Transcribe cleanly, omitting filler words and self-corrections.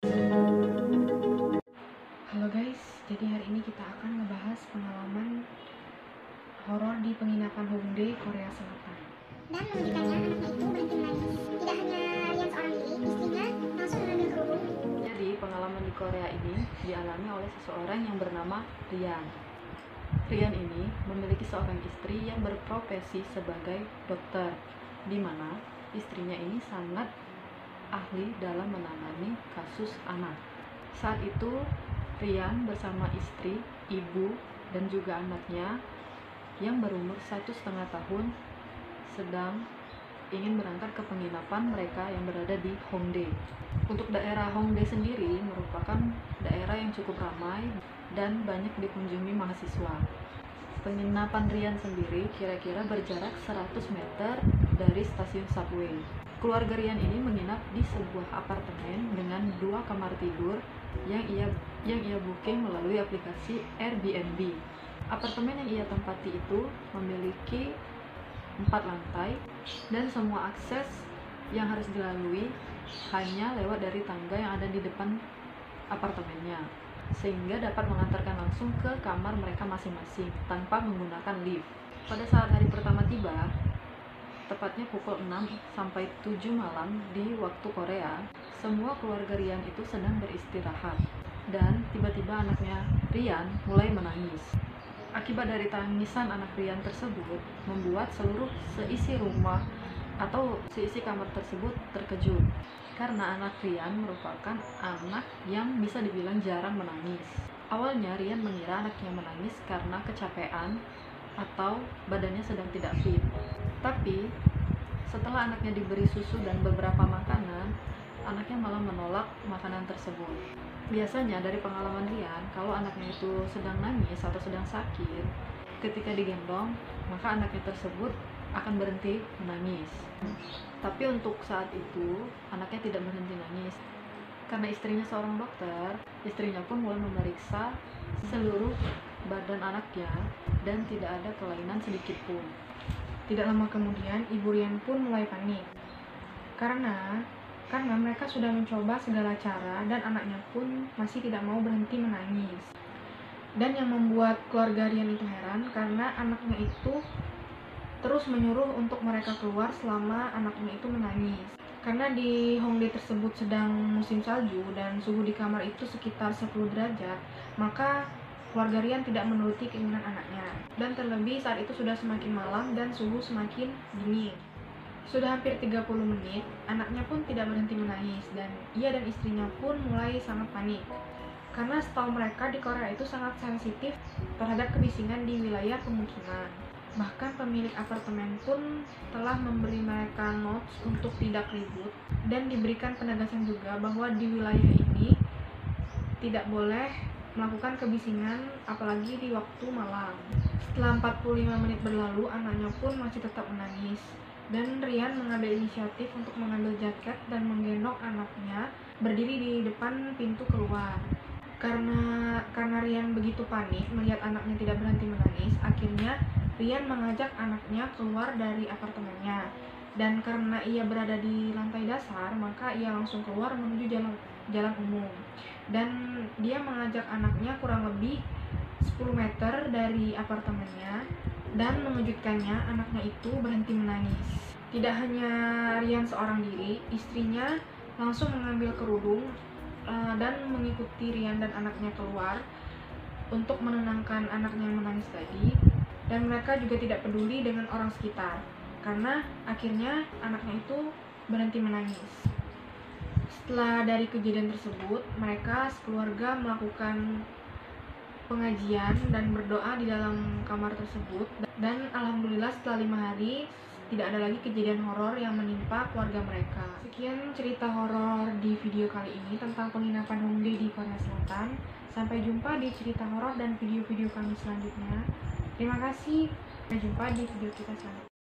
Halo guys, jadi hari ini kita akan ngebahas pengalaman horor di penginapan Hongdae, Korea Selatan. Dan mengejutkannya, anaknya itu berhenti menangis. Tidak hanya Rian seorang diri, istrinya langsung mengambil kerudung. Jadi pengalaman di Korea ini dialami oleh seseorang yang bernama Rian. Rian ini memiliki seorang istri yang berprofesi sebagai dokter, di mana istrinya ini sangat ahli dalam menangani kasus anak. Saat itu Rian bersama istri, ibu, dan juga anaknya yang berumur 1,5 tahun sedang ingin berangkat ke penginapan mereka yang berada di Hongdae. Untuk daerah Hongdae sendiri merupakan daerah yang cukup ramai dan banyak dikunjungi mahasiswa. Penginapan Rian sendiri kira-kira berjarak 100 meter dari stasiun subway. Keluarga Rian ini menginap di sebuah apartemen dengan 2 kamar tidur yang ia booking melalui aplikasi Airbnb. Apartemen yang ia tempati itu memiliki 4 lantai dan semua akses yang harus dilalui hanya lewat dari tangga yang ada di depan apartemennya, sehingga dapat mengantarkan langsung ke kamar mereka masing-masing tanpa menggunakan lift. Pada saat hari pertama tiba, tepatnya pukul 6 sampai 7 malam di waktu Korea, semua keluarga Rian itu sedang beristirahat dan tiba-tiba anaknya Rian mulai menangis. Akibat dari tangisan anak Rian tersebut membuat seluruh seisi rumah atau seisi kamar tersebut terkejut karena anak Rian merupakan anak yang bisa dibilang jarang menangis. Awalnya Rian mengira anaknya menangis karena kecapean atau badannya sedang tidak fit. Tapi setelah anaknya diberi susu dan beberapa makanan, anaknya malah menolak makanan tersebut. Biasanya dari pengalaman Rian, kalau anaknya itu sedang nangis atau sedang sakit, ketika digendong, maka anaknya tersebut akan berhenti menangis. Tapi untuk saat itu, anaknya tidak berhenti nangis. Karena istrinya seorang dokter, istrinya pun mulai memeriksa seluruh badan anaknya dan tidak ada kelainan sedikit pun. Tidak lama kemudian, Ibu Rian pun mulai panik. Karena mereka sudah mencoba segala cara dan anaknya pun masih tidak mau berhenti menangis. Dan yang membuat keluarga Rian itu heran karena anaknya itu terus menyuruh untuk mereka keluar selama anaknya itu menangis. Karena di Hongdae tersebut sedang musim salju dan suhu di kamar itu sekitar 10 derajat, maka keluarga Rian tidak menuruti keinginan anaknya. Dan terlebih saat itu sudah semakin malam dan suhu semakin dingin. Sudah hampir 30 menit, anaknya pun tidak berhenti menangis dan ia dan istrinya pun mulai sangat panik. Karena setahu mereka di Korea itu sangat sensitif terhadap kebisingan di wilayah pemukiman. Bahkan pemilik apartemen pun telah memberi mereka notes untuk tidak ribut dan diberikan penegasan juga bahwa di wilayah ini tidak boleh melakukan kebisingan apalagi di waktu malam. Setelah 45 menit berlalu, anaknya pun masih tetap menangis. Dan Rian mengambil inisiatif untuk mengambil jaket dan menggendong anaknya berdiri di depan pintu keluar. Karena Rian begitu panik melihat anaknya tidak berhenti menangis, akhirnya Rian mengajak anaknya keluar dari apartemennya. Dan karena ia berada di lantai dasar, maka ia langsung keluar menuju jalan umum. Dan dia mengajak anaknya kurang lebih 10 meter dari apartemennya. Dan mengejutkannya, anaknya itu berhenti menangis. Tidak hanya Rian seorang diri, istrinya langsung mengambil kerudung dan mengikuti Rian dan anaknya keluar untuk menenangkan anaknya yang menangis tadi. Dan mereka juga tidak peduli dengan orang sekitar, karena akhirnya anaknya itu berhenti menangis. Setelah dari kejadian tersebut, mereka sekeluarga melakukan pengajian dan berdoa di dalam kamar tersebut, dan alhamdulillah setelah 5 hari tidak ada lagi kejadian horor yang menimpa keluarga mereka. Sekian cerita horor di video kali ini tentang penginapan Hongdae di Korea Selatan. Sampai jumpa di cerita horor dan video-video kami selanjutnya. Terima kasih, sampai jumpa di video kita selanjutnya.